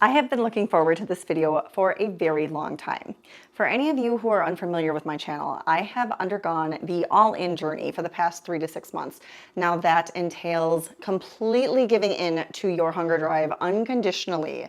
I have been looking forward to this video for a very long time. For any of you who are unfamiliar with my channel, I have undergone the all-in journey for the past 3 to 6 months. Now that entails completely giving in to your hunger drive unconditionally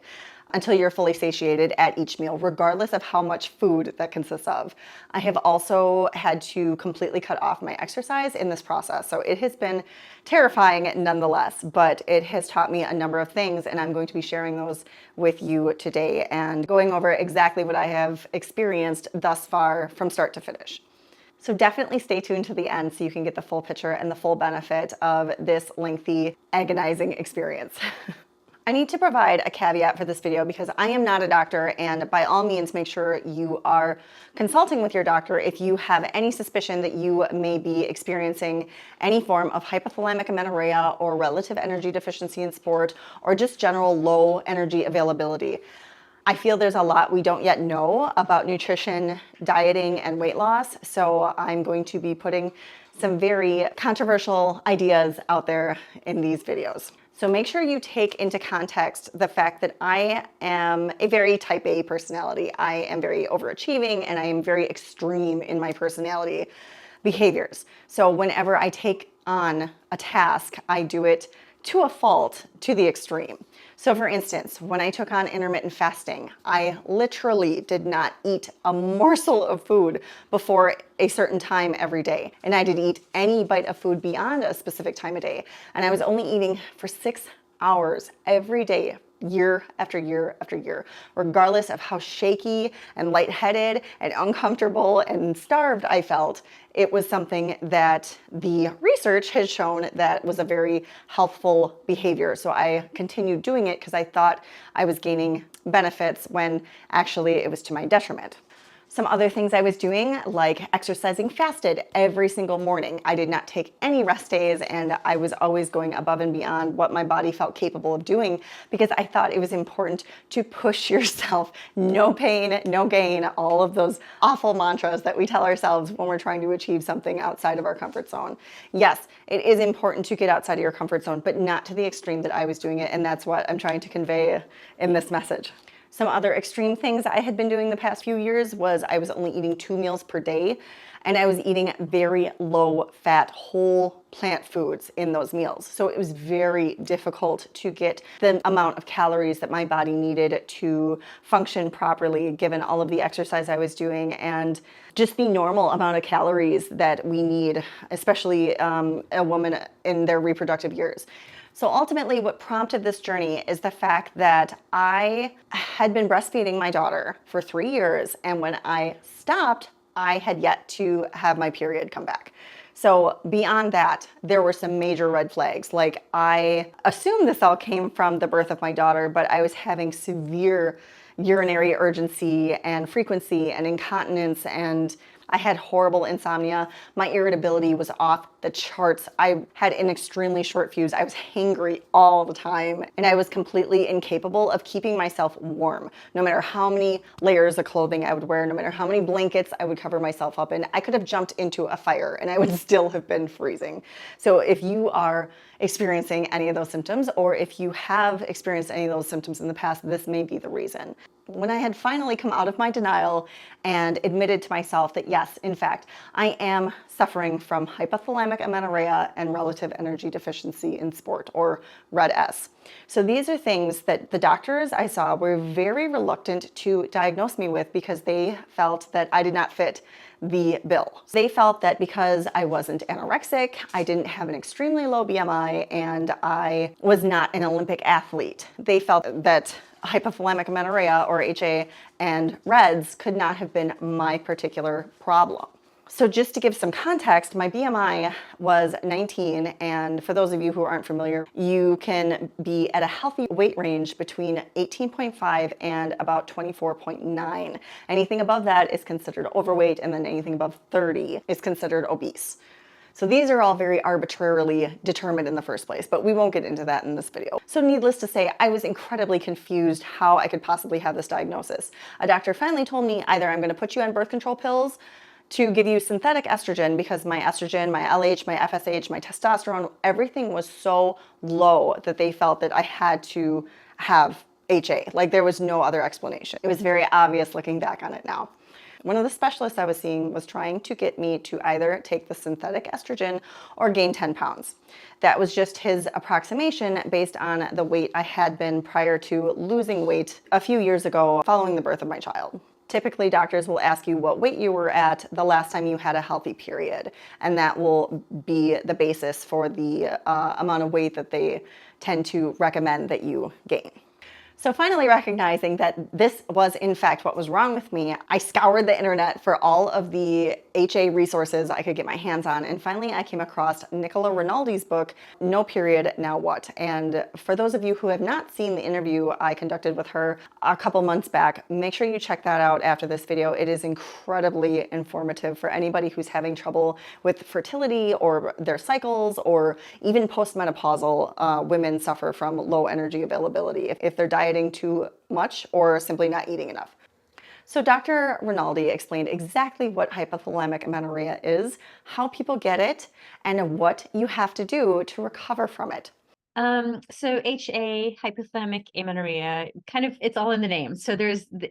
until you're fully satiated at each meal, regardless of how much food that consists of. I have also had to completely cut off my exercise in this process, so it has been terrifying nonetheless, but it has taught me a number of things, and I'm going to be sharing those with you today and going over exactly what I have experienced thus far from start to finish. So definitely stay tuned to the end so you can get the full picture and the full benefit of this lengthy, agonizing experience. I need to provide a caveat for this video because I am not a doctor, and by all means make sure you are consulting with your doctor if you have any suspicion that you may be experiencing any form of hypothalamic amenorrhea or relative energy deficiency in sport or just general low energy availability. I feel there's a lot we don't yet know about nutrition, dieting, and weight loss, so I'm going to be putting some very controversial ideas out there in these videos. So make sure you take into context the fact that I am a very type A personality. I am very overachieving and I am very extreme in my personality behaviors. So whenever I take on a task, I do it to a fault, to the extreme. So for instance, when I took on intermittent fasting, I literally did not eat a morsel of food before a certain time every day. And I didn't eat any bite of food beyond a specific time of day. And I was only eating for 6 hours every day, year after year after year, regardless of how shaky and lightheaded and uncomfortable and starved I felt. It was something that the research has shown that was a very healthful behavior. So I continued doing it because I thought I was gaining benefits when actually it was to my detriment. Some other things I was doing, like exercising fasted every single morning. I did not take any rest days, and I was always going above and beyond what my body felt capable of doing because I thought it was important to push yourself. No pain, no gain, all of those awful mantras that we tell ourselves when we're trying to achieve something outside of our comfort zone. Yes, it is important to get outside of your comfort zone, but not to the extreme that I was doing it, and that's what I'm trying to convey in this message. Some other extreme things I had been doing the past few years was I was only eating 2 meals per day, and I was eating very low fat, whole plant foods in those meals. So it was very difficult to get the amount of calories that my body needed to function properly, given all of the exercise I was doing and just the normal amount of calories that we need, especially a woman in their reproductive years. So ultimately, what prompted this journey is the fact that I had been breastfeeding my daughter for 3 years, and when I stopped, I had yet to have my period come back. So beyond that, there were some major red flags. Like, I assumed this all came from the birth of my daughter, but I was having severe urinary urgency and frequency and incontinence, and I had horrible insomnia. My irritability was off the charts. I had an extremely short fuse. I was hangry all the time, and I was completely incapable of keeping myself warm. No matter how many layers of clothing I would wear, no matter how many blankets I would cover myself up in, I could have jumped into a fire and I would still have been freezing. So if you are experiencing any of those symptoms, or if you have experienced any of those symptoms in the past, this may be the reason. When I had finally come out of my denial and admitted to myself that yes, in fact, I am suffering from hypothalamic amenorrhea and relative energy deficiency in sport, or RED-S. So these are things that the doctors I saw were very reluctant to diagnose me with because they felt that I did not fit the bill. They felt that because I wasn't anorexic, I didn't have an extremely low BMI, and I was not an Olympic athlete. They felt that hypothalamic amenorrhea, or HA, and REDS could not have been my particular problem. So just to give some context, my BMI was 19, and for those of you who aren't familiar, you can be at a healthy weight range between 18.5 and about 24.9. Anything above that is considered overweight, and then anything above 30 is considered obese. So these are all very arbitrarily determined in the first place, but we won't get into that in this video. So needless to say, I was incredibly confused how I could possibly have this diagnosis. A doctor finally told me either I'm going to put you on birth control pills to give you synthetic estrogen, because my estrogen, my LH, my FSH, my testosterone, everything was so low that they felt that I had to have HA. Like there was no other explanation. It was very obvious looking back on it now. One of the specialists I was seeing was trying to get me to either take the synthetic estrogen or gain 10 pounds. That was just his approximation based on the weight I had been prior to losing weight a few years ago following the birth of my child. Typically, doctors will ask you what weight you were at the last time you had a healthy period, and that will be the basis for the amount of weight that they tend to recommend that you gain. So finally recognizing that this was in fact what was wrong with me, I scoured the internet for all of the HA resources I could get my hands on, and finally I came across Nicola Rinaldi's book, No Period, Now What? And for those of you who have not seen the interview I conducted with her a couple months back, make sure you check that out after this video. It is incredibly informative for anybody who's having trouble with fertility or their cycles, or even postmenopausal women suffer from low energy availability if they're dieting too much or simply not eating enough. So Dr. Rinaldi explained exactly what hypothalamic amenorrhea is, how people get it, and what you have to do to recover from it. So HA, hypothalamic amenorrhea, kind of, it's all in the name. So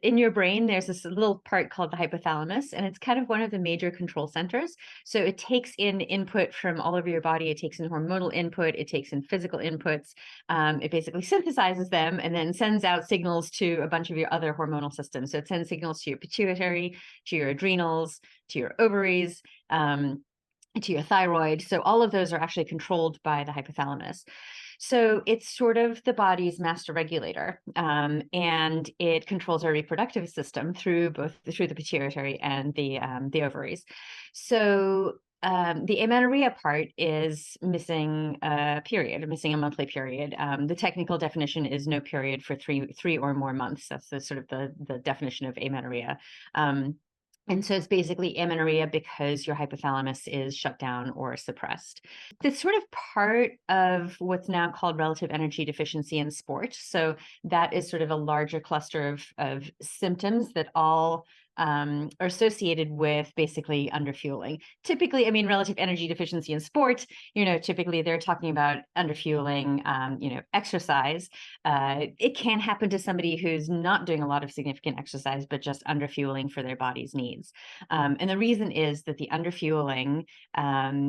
in your brain, there's this little part called the hypothalamus, and it's kind of one of the major control centers. So it takes in input from all over your body. It takes in hormonal input. It takes in physical inputs. It basically synthesizes them and then sends out signals to a bunch of your other hormonal systems. So it sends signals to your pituitary, to your adrenals, to your ovaries, to your thyroid. So all of those are actually controlled by the hypothalamus. So it's sort of the body's master regulator, and it controls our reproductive system through the pituitary and the ovaries. So the amenorrhea part is missing a period, missing a monthly period. The technical definition is no period for three or more months. That's the definition of amenorrhea. And so it's basically amenorrhea because your hypothalamus is shut down or suppressed. It's sort of part of what's now called relative energy deficiency in sport. So that is sort of a larger cluster of symptoms that all are associated with basically underfueling. Typically, I mean, relative energy deficiency in sport, typically they're talking about underfueling, exercise. It can happen to somebody who's not doing a lot of significant exercise, but just underfueling for their body's needs. And the reason is that the underfueling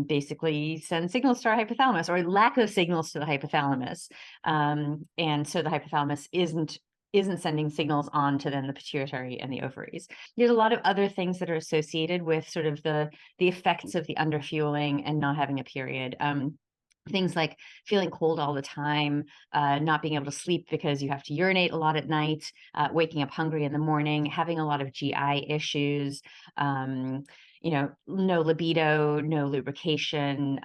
basically sends signals to our hypothalamus, or lack of signals to the hypothalamus. And so the hypothalamus isn't sending signals on to then the pituitary and the ovaries. There's a lot of other things that are associated with sort of the effects of the underfueling and not having a period. Things like feeling cold all the time, not being able to sleep because you have to urinate a lot at night, waking up hungry in the morning, having a lot of GI issues, no libido, no lubrication.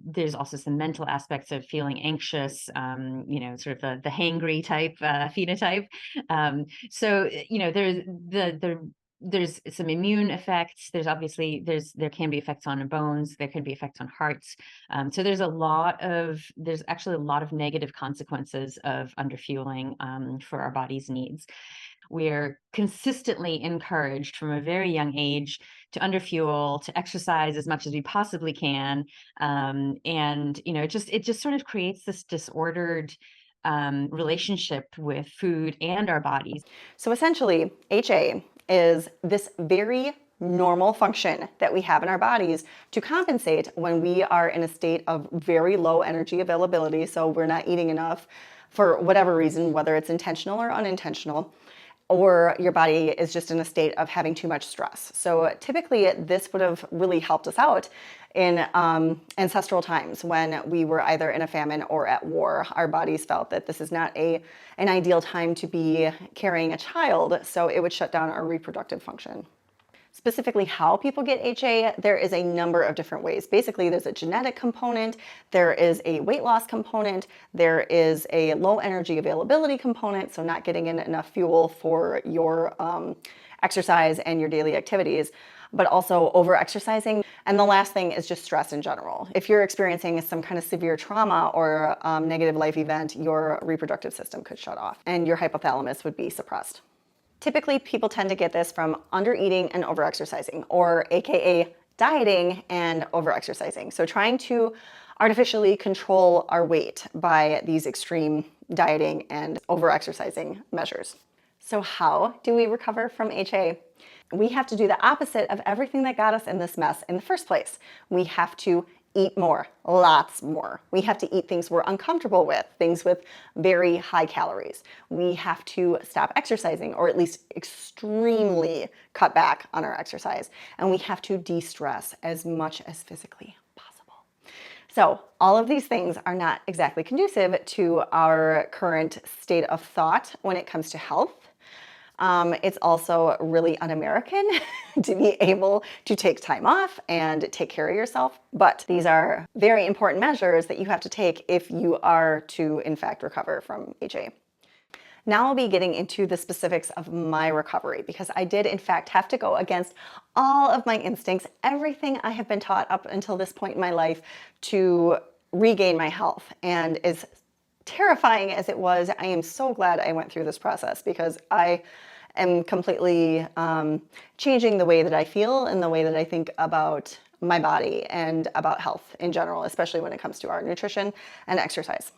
There's also some mental aspects of feeling anxious, sort of the hangry type phenotype. So there's some immune effects. There can be effects on bones. There can be effects on hearts. So there's actually a lot of negative consequences of underfueling for our body's needs. We're consistently encouraged from a very young age to underfuel, to exercise as much as we possibly can. It just sort of creates this disordered relationship with food and our bodies. So essentially, HA is this very normal function that we have in our bodies to compensate when we are in a state of very low energy availability. So we're not eating enough for whatever reason, whether it's intentional or unintentional, or your body is just in a state of having too much stress. So typically this would have really helped us out in ancestral times when we were either in a famine or at war. Our bodies felt that this is not an ideal time to be carrying a child, so it would shut down our reproductive function. Specifically how people get HA, there is a number of different ways. Basically, there's a genetic component, there is a weight loss component, there is a low energy availability component, so not getting in enough fuel for your exercise and your daily activities, but also over-exercising. And the last thing is just stress in general. If you're experiencing some kind of severe trauma or negative life event, your reproductive system could shut off and your hypothalamus would be suppressed. Typically, people tend to get this from undereating and overexercising, or AKA dieting and overexercising. So trying to artificially control our weight by these extreme dieting and over-exercising measures. So how do we recover from HA? We have to do the opposite of everything that got us in this mess in the first place. We have to eat more, lots more. We have to eat things we're uncomfortable with, things with very high calories. We have to stop exercising, or at least extremely cut back on our exercise. And we have to de-stress as much as physically possible. So all of these things are not exactly conducive to our current state of thought when it comes to health. It's also really un-American to be able to take time off and take care of yourself. But these are very important measures that you have to take if you are to, in fact, recover from HA. Now I'll be getting into the specifics of my recovery, because I did, in fact, have to go against all of my instincts, everything I have been taught up until this point in my life to regain my health. And as terrifying as it was, I am so glad I went through this process, because I am completely changing the way that I feel and the way that I think about my body and about health in general, especially when it comes to our nutrition and exercise.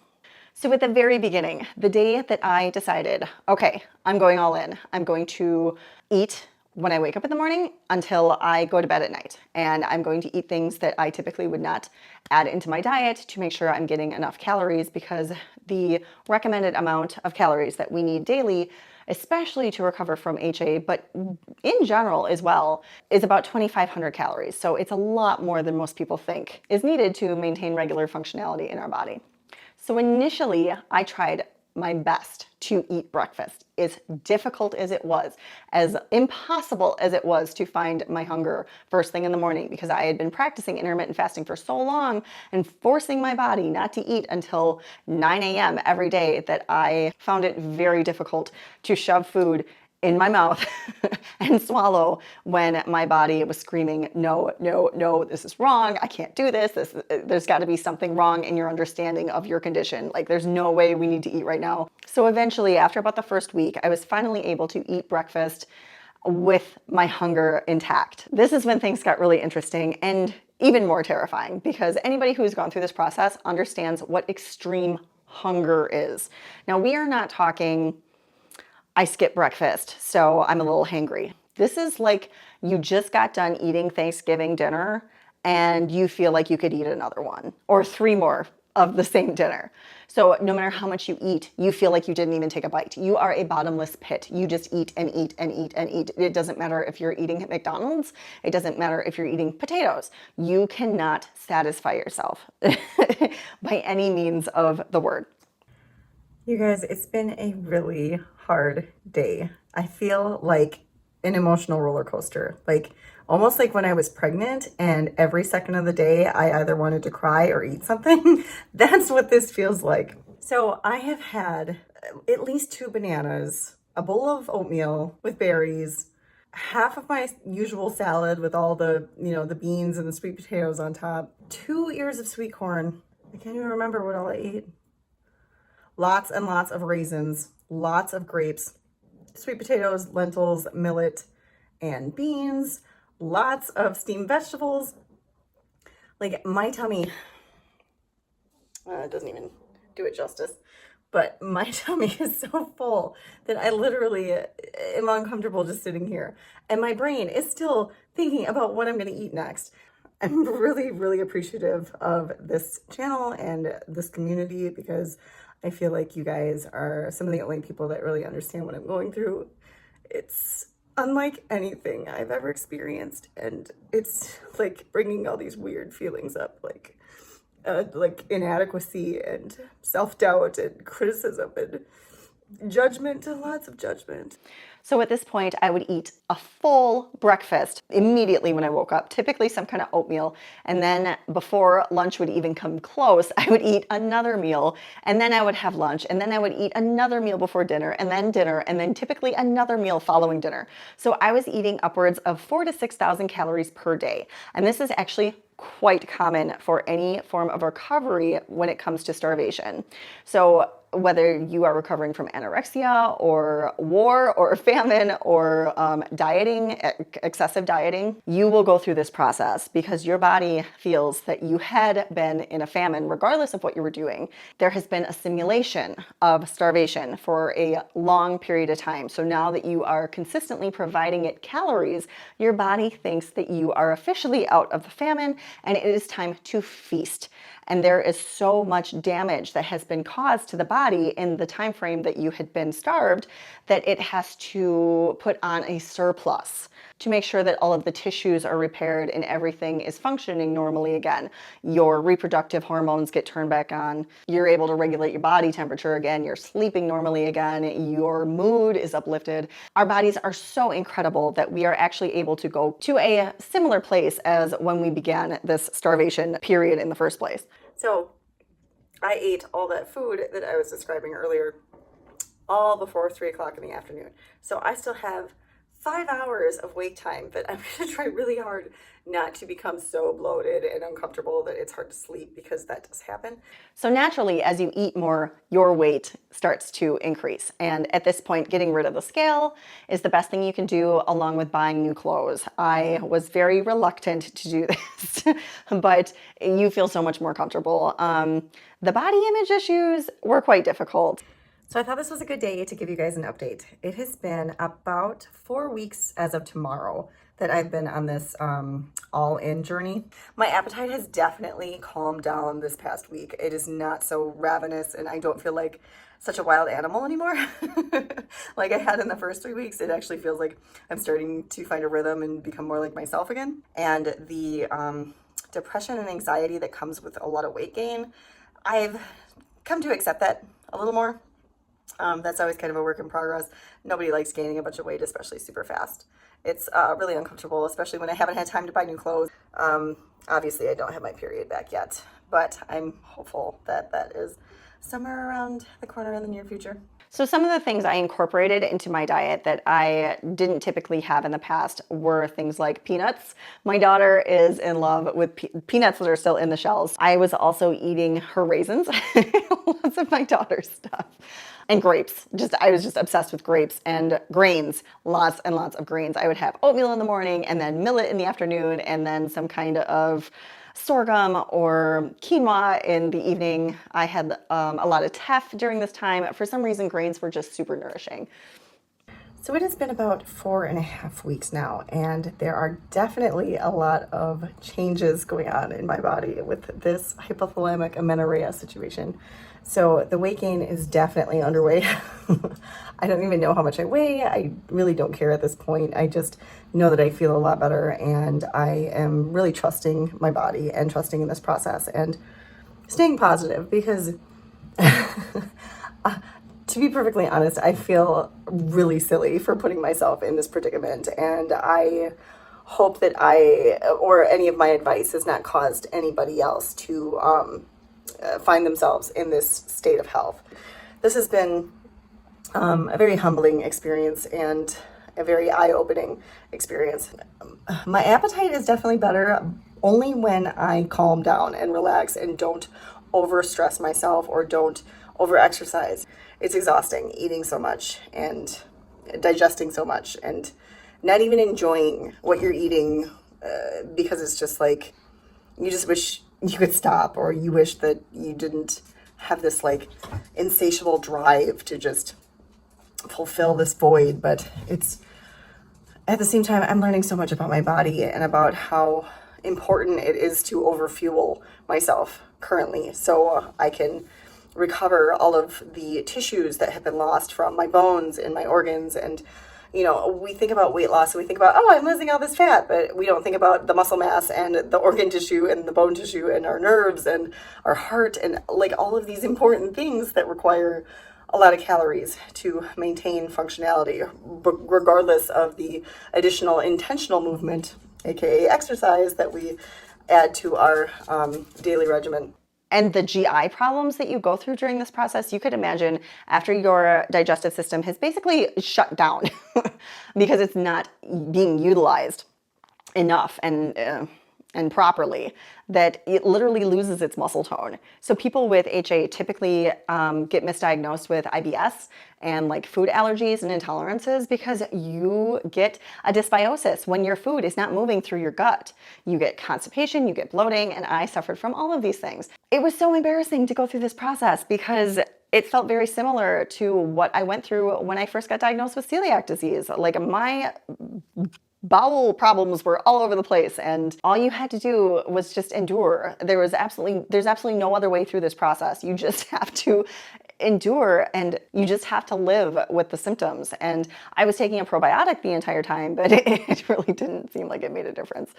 So at the very beginning, the day that I decided, okay, I'm going all in, I'm going to eat when I wake up in the morning until I go to bed at night. And I'm going to eat things that I typically would not add into my diet to make sure I'm getting enough calories, because the recommended amount of calories that we need daily, especially to recover from HA, but in general as well, is about 2,500 calories. So it's a lot more than most people think is needed to maintain regular functionality in our body. So initially, I tried my best to eat breakfast, as difficult as it was, as impossible as it was to find my hunger first thing in the morning, because I had been practicing intermittent fasting for so long and forcing my body not to eat until 9 a.m. every day that I found it very difficult to shove food in my mouth and swallow when my body was screaming, no, no, no, this is wrong. I can't do this. There's got to be something wrong in your understanding of your condition. Like, there's no way we need to eat right now. So eventually, after about the first week, I was finally able to eat breakfast with my hunger intact. This is when things got really interesting and even more terrifying, because anybody who's gone through this process understands what extreme hunger is. Now, we are not talking I skipped breakfast, so I'm a little hangry. This is like you just got done eating Thanksgiving dinner and you feel like you could eat another one or 3 more of the same dinner. So no matter how much you eat, you feel like you didn't even take a bite. You are a bottomless pit. You just eat and eat and eat and eat. It doesn't matter if you're eating at McDonald's. It doesn't matter if you're eating potatoes. You cannot satisfy yourself by any means of the word. You guys, it's been a really hard day. I feel like an emotional roller coaster, like almost like when I was pregnant and every second of the day I either wanted to cry or eat something. That's what this feels like. So I have had at least 2 bananas, a bowl of oatmeal with berries, half of my usual salad with all the, the beans and the sweet potatoes on top, 2 ears of sweet corn. I can't even remember what all I ate. Lots and lots of raisins, lots of grapes, sweet potatoes, lentils, millet, and beans, lots of steamed vegetables. Like, my tummy, it doesn't even do it justice, but my tummy is so full that I literally am uncomfortable just sitting here. And my brain is still thinking about what I'm going to eat next. I'm really, really appreciative of this channel and this community, because I feel like you guys are some of the only people that really understand what I'm going through. It's unlike anything I've ever experienced, and it's like bringing all these weird feelings up, like inadequacy and self-doubt and criticism and judgment, lots of judgment. So at this point, I would eat a full breakfast immediately when I woke up, typically some kind of oatmeal. And then before lunch would even come close, I would eat another meal, and then I would have lunch, and then I would eat another meal before dinner, and then typically another meal following dinner. So I was eating upwards of 4,000 to 6,000 calories per day. And this is actually quite common for any form of recovery when it comes to starvation. So whether you are recovering from anorexia or war or famine or dieting, excessive dieting, you will go through this process because your body feels that you had been in a famine regardless of what you were doing. There has been a simulation of starvation for a long period of time. So now that you are consistently providing it calories, your body thinks that you are officially out of the famine and it is time to feast. And there is so much damage that has been caused to the body in the time frame that you had been starved that it has to put on a surplus to make sure that all of the tissues are repaired and everything is functioning normally again. Your reproductive hormones get turned back on. You're able to regulate your body temperature again. You're sleeping normally again. Your mood is uplifted. Our bodies are so incredible that we are actually able to go to a similar place as when we began this starvation period in the first place. So I ate all that food that I was describing earlier all before 3 o'clock in the afternoon. So I still have 5 hours of wake time, but I'm going to try really hard not to become so bloated and uncomfortable that it's hard to sleep, because that does happen. So naturally, as you eat more, your weight starts to increase. And at this point, getting rid of the scale is the best thing you can do, along with buying new clothes. I was very reluctant to do this, but you feel so much more comfortable. The body image issues were quite difficult. So I thought this was a good day to give you guys an update. It has been about 4 weeks as of tomorrow that I've been on this all-in journey. My appetite has definitely calmed down this past week. It is not so ravenous, and I don't feel like such a wild animal anymore like I had in the first 3 weeks. It actually feels like I'm starting to find a rhythm and become more like myself again. And the depression and anxiety that comes with a lot of weight gain, I've come to accept that a little more. That's always kind of a work in progress. Nobody likes gaining a bunch of weight, especially super fast. It's really uncomfortable, especially when I haven't had time to buy new clothes. Obviously, I don't have my period back yet, but I'm hopeful that that is somewhere around the corner in the near future. So some of the things I incorporated into my diet that I didn't typically have in the past were things like peanuts. My daughter is in love with peanuts that are still in the shells. I was also eating her raisins, lots of my daughter's stuff. And grapes. I was just obsessed with grapes and grains, lots and lots of grains. I would have oatmeal in the morning and then millet in the afternoon and then some kind of sorghum or quinoa in the evening. I had a lot of teff during this time. For some reason, grains were just super nourishing. So it has been about 4.5 weeks now, and there are definitely a lot of changes going on in my body with this hypothalamic amenorrhea situation. So the weight gain is definitely underway. I don't even know how much I weigh. I really don't care at this point. I just know that I feel a lot better, and I am really trusting my body and trusting in this process and staying positive, because to be perfectly honest, I feel really silly for putting myself in this predicament, and I hope that I or any of my advice has not caused anybody else to find themselves in this state of health. This has been a very humbling experience and a very eye-opening experience. My appetite is definitely better only when I calm down and relax and don't overstress myself or don't over-exercise. It's exhausting eating so much and digesting so much and not even enjoying what you're eating because it's just like you just wish you could stop, or you wish that you didn't have this like insatiable drive to just fulfill this void. But it's at the same time, I'm learning so much about my body and about how important it is to overfuel myself currently, so I can recover all of the tissues that have been lost from my bones and my organs. And you know, we think about weight loss and we think about, oh, I'm losing all this fat, but we don't think about the muscle mass and the organ tissue and the bone tissue and our nerves and our heart and like all of these important things that require a lot of calories to maintain functionality, regardless of the additional intentional movement, aka exercise, that we add to our daily regimen. And the GI problems that you go through during this process, you could imagine after your digestive system has basically shut down because it's not being utilized enough. And and properly, that it literally loses its muscle tone. So people with HA typically get misdiagnosed with IBS and like food allergies and intolerances because you get a dysbiosis when your food is not moving through your gut. You get constipation, you get bloating, and I suffered from all of these things. It was so embarrassing to go through this process because it felt very similar to what I went through when I first got diagnosed with celiac disease. Like my bowel problems were all over the place, and all you had to do was just endure. There's absolutely no other way through this process. You just have to endure, and you just have to live with the symptoms. And I was taking a probiotic the entire time, but it really didn't seem like it made a difference.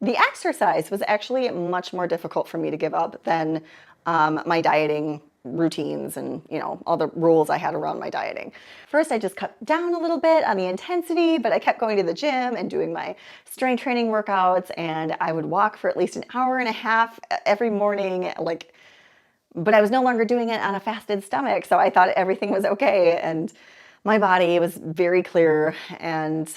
The exercise was actually much more difficult for me to give up than my dieting routines and, you know, all the rules I had around my dieting. First, I just cut down a little bit on the intensity, but I kept going to the gym and doing my strength training workouts, and I would walk for at least an hour and a half every morning, but I was no longer doing it on a fasted stomach, so I thought everything was okay, and my body was very clear, and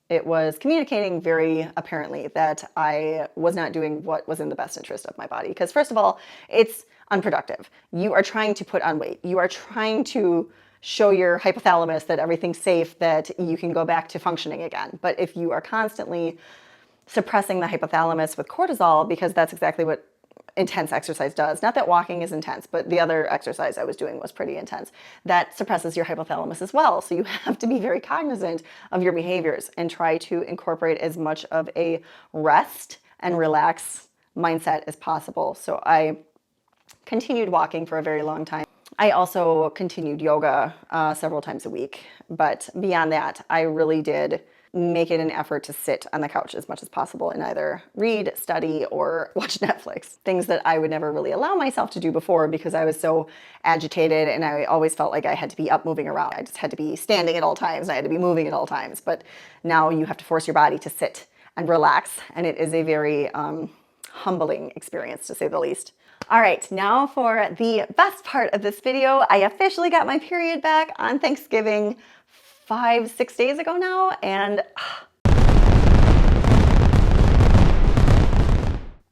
it was communicating very apparently that I was not doing what was in the best interest of my body. Because first of all, it's unproductive. You are trying to put on weight. You are trying to show your hypothalamus that everything's safe, that you can go back to functioning again. But if you are constantly suppressing the hypothalamus with cortisol, because that's exactly what intense exercise does. Not that walking is intense, but the other exercise I was doing was pretty intense. That suppresses your hypothalamus as well. So you have to be very cognizant of your behaviors and try to incorporate as much of a rest and relax mindset as possible. So I continued walking for a very long time. I also continued yoga several times a week. But beyond that, I really did make it an effort to sit on the couch as much as possible and either read, study, or watch Netflix. Things that I would never really allow myself to do before because I was so agitated and I always felt like I had to be up moving around. I just had to be standing at all times. I had to be moving at all times. But now you have to force your body to sit and relax. And it is a very humbling experience, to say the least. All right, now for the best part of this video. I officially got my period back on Thanksgiving 5-6 days ago now, and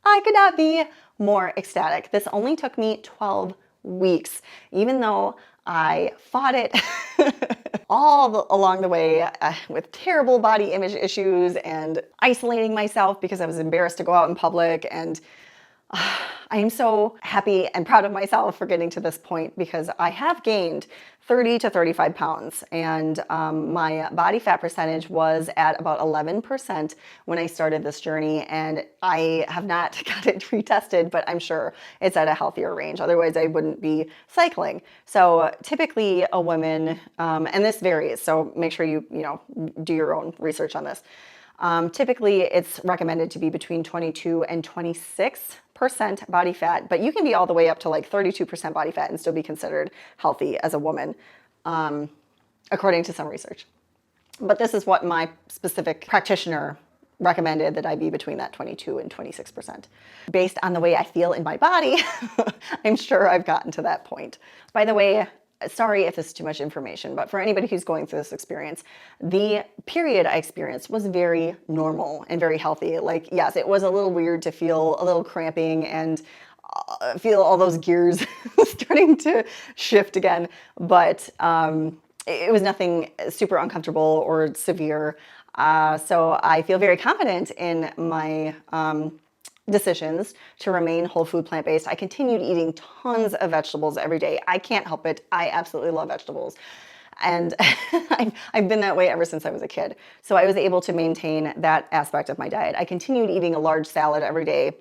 I could not be more ecstatic. This only took me 12 weeks, even though I fought it all along the way with terrible body image issues and isolating myself because I was embarrassed to go out in public. And I am so happy and proud of myself for getting to this point because I have gained 30 to 35 pounds, and my body fat percentage was at about 11% when I started this journey, and I have not got it retested, but I'm sure it's at a healthier range. Otherwise, I wouldn't be cycling. So typically a woman, and this varies, so make sure you do your own research on this. Typically, it's recommended to be between 22 and 26% body fat, but you can be all the way up to like 32% body fat and still be considered healthy as a woman, according to some research. But this is what my specific practitioner recommended, that I be between that 22 and 26%. Based on the way I feel in my body, I'm sure I've gotten to that point. By the way, sorry if this is too much information, but for anybody who's going through this experience, the period I experienced was very normal and very healthy. Like, yes, it was a little weird to feel a little cramping and feel all those gears starting to shift again, but it was nothing super uncomfortable or severe. So I feel very confident in my decisions to remain whole food plant-based. I continued eating tons of vegetables every day. I can't help it. I absolutely love vegetables. And I've been that way ever since I was a kid. So I was able to maintain that aspect of my diet. I continued eating a large salad every day,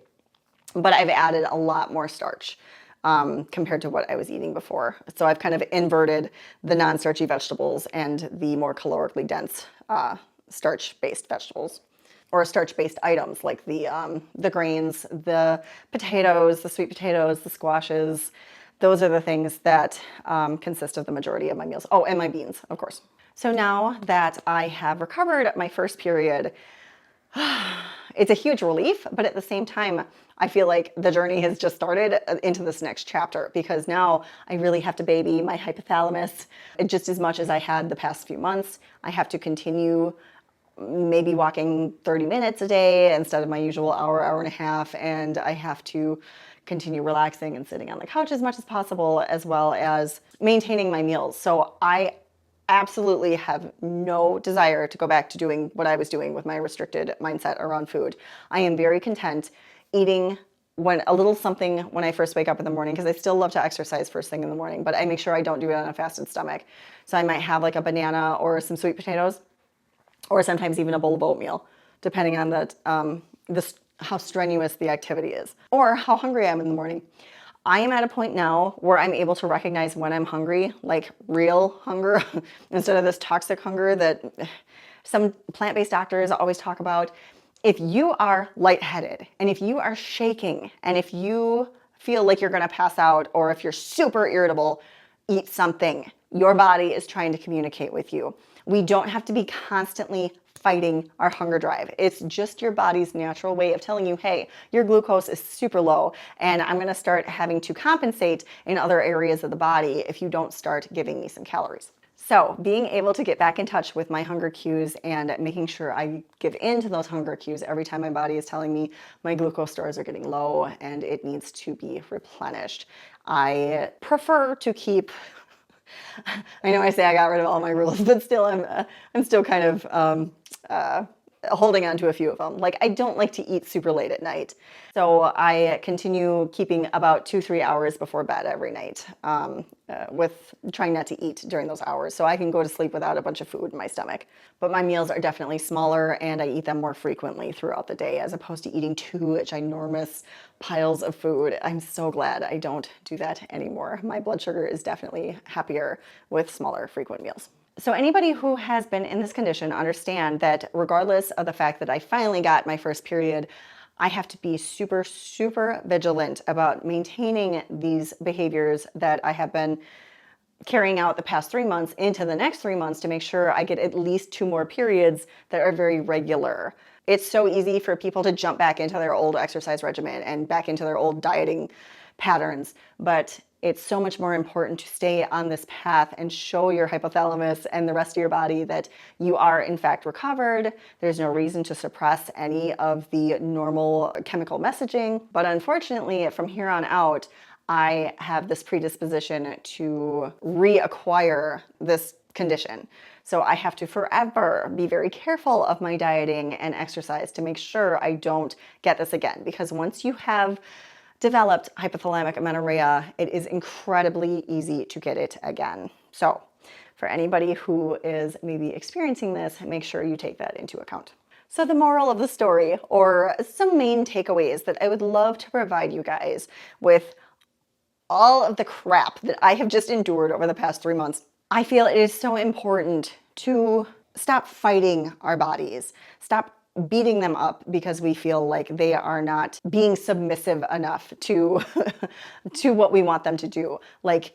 but I've added a lot more starch compared to what I was eating before. So I've kind of inverted the non-starchy vegetables and the more calorically dense starch-based vegetables, or starch-based items like the grains, the potatoes, the sweet potatoes, the squashes. Those are the things that consist of the majority of my meals. Oh, and my beans, of course. So now that I have recovered my first period, it's a huge relief, but at the same time, I feel like the journey has just started into this next chapter, because now I really have to baby my hypothalamus just as much as I had the past few months. I have to continue maybe walking 30 minutes a day instead of my usual hour and a half. And I have to continue relaxing and sitting on the couch as much as possible, as well as maintaining my meals. So I absolutely have no desire to go back to doing what I was doing with my restricted mindset around food. I am very content eating a little something when I first wake up in the morning, because I still love to exercise first thing in the morning, but I make sure I don't do it on a fasted stomach. So I might have like a banana or some sweet potatoes, or sometimes even a bowl of oatmeal, depending on how strenuous the activity is or how hungry I am in the morning. I am at a point now where I'm able to recognize when I'm hungry, like real hunger, instead of this toxic hunger that some plant-based doctors always talk about. If you are lightheaded and if you are shaking and if you feel like you're going to pass out, or if you're super irritable, eat something. Your body is trying to communicate with you. We don't have to be constantly fighting our hunger drive. It's just your body's natural way of telling you, hey, your glucose is super low and I'm going to start having to compensate in other areas of the body if you don't start giving me some calories. So being able to get back in touch with my hunger cues and making sure I give in to those hunger cues every time my body is telling me my glucose stores are getting low and it needs to be replenished. I prefer to keep, I know I say I got rid of all my rules, but still I'm still kind of holding on to a few of them. Like, I don't like to eat super late at night. So I continue keeping about 2-3 hours before bed every night, with trying not to eat during those hours so I can go to sleep without a bunch of food in my stomach. But my meals are definitely smaller and I eat them more frequently throughout the day, as opposed to eating 2 ginormous piles of food. I'm so glad I don't do that anymore. My blood sugar is definitely happier with smaller, frequent meals. So anybody who has been in this condition understand that regardless of the fact that I finally got my first period, I have to be super, super vigilant about maintaining these behaviors that I have been carrying out the past 3 months into the next 3 months to make sure I get at least 2 more periods that are very regular. It's so easy for people to jump back into their old exercise regimen and back into their old dieting patterns, but it's so much more important to stay on this path and show your hypothalamus and the rest of your body that you are in fact recovered. There's no reason to suppress any of the normal chemical messaging. But unfortunately, from here on out, I have this predisposition to reacquire this condition. So I have to forever be very careful of my dieting and exercise to make sure I don't get this again. Because once you have developed hypothalamic amenorrhea, it is incredibly easy to get it again. So for anybody who is maybe experiencing this, make sure you take that into account. So the moral of the story, or some main takeaways that I would love to provide you guys with all of the crap that I have just endured over the past 3 months, I feel it is so important to stop fighting our bodies, stop beating them up because we feel like they are not being submissive enough to to what we want them to do. Like,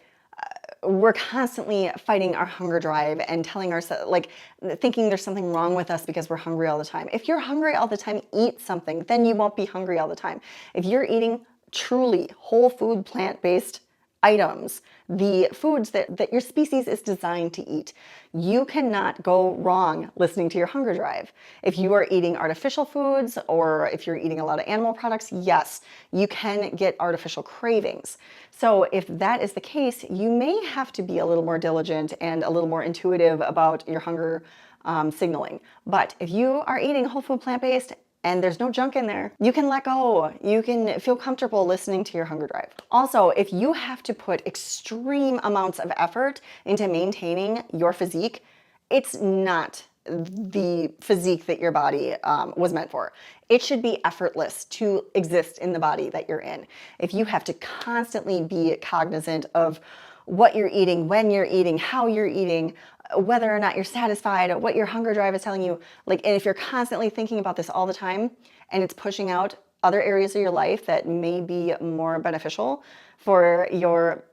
we're constantly fighting our hunger drive and telling ourselves, like, thinking there's something wrong with us because we're hungry all the time. If you're hungry all the time, eat something, then you won't be hungry all the time. If you're eating truly whole food, plant-based items, the foods that your species is designed to eat, you cannot go wrong listening to your hunger drive. If you are eating artificial foods, or if you're eating a lot of animal products, yes, you can get artificial cravings. So if that is the case, you may have to be a little more diligent and a little more intuitive about your hunger signaling. But if you are eating whole food, plant-based, and there's no junk in there, you can let go. You can feel comfortable listening to your hunger drive. Also, if you have to put extreme amounts of effort into maintaining your physique, it's not the physique that your body was meant for. It should be effortless to exist in the body that you're in. If you have to constantly be cognizant of what you're eating, when you're eating, how you're eating, whether or not you're satisfied, what your hunger drive is telling you, like, and if you're constantly thinking about this all the time and it's pushing out other areas of your life that may be more beneficial for your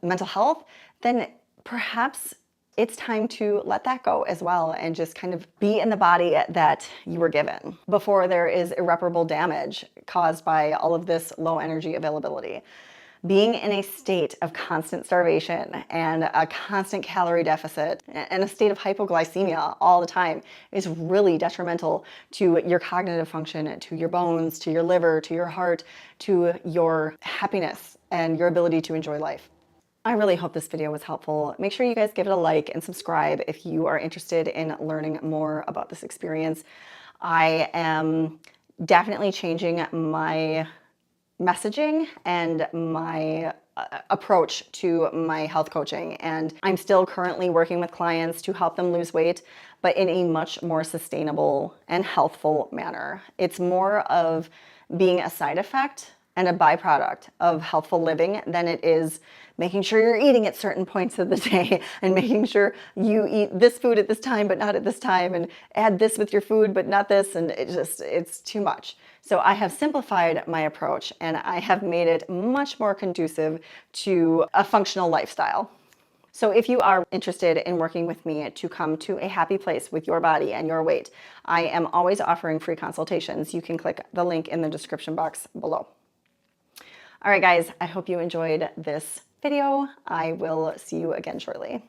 mental health, then perhaps it's time to let that go as well and just kind of be in the body that you were given before there is irreparable damage caused by all of this low energy availability. Being in a state of constant starvation and a constant calorie deficit and a state of hypoglycemia all the time is really detrimental to your cognitive function, to your bones, to your liver, to your heart, to your happiness and your ability to enjoy life. I really hope this video was helpful. Make sure you guys give it a like and subscribe if you are interested in learning more about this experience. I am definitely changing my messaging and my approach to my health coaching. And I'm still currently working with clients to help them lose weight, but in a much more sustainable and healthful manner. It's more of being a side effect and a byproduct of healthful living than it is making sure you're eating at certain points of the day and making sure you eat this food at this time, but not at this time, and add this with your food, but not this. And it's too much. So I have simplified my approach and I have made it much more conducive to a functional lifestyle. So if you are interested in working with me to come to a happy place with your body and your weight, I am always offering free consultations. You can click the link in the description box below. All right, guys, I hope you enjoyed this video. I will see you again shortly.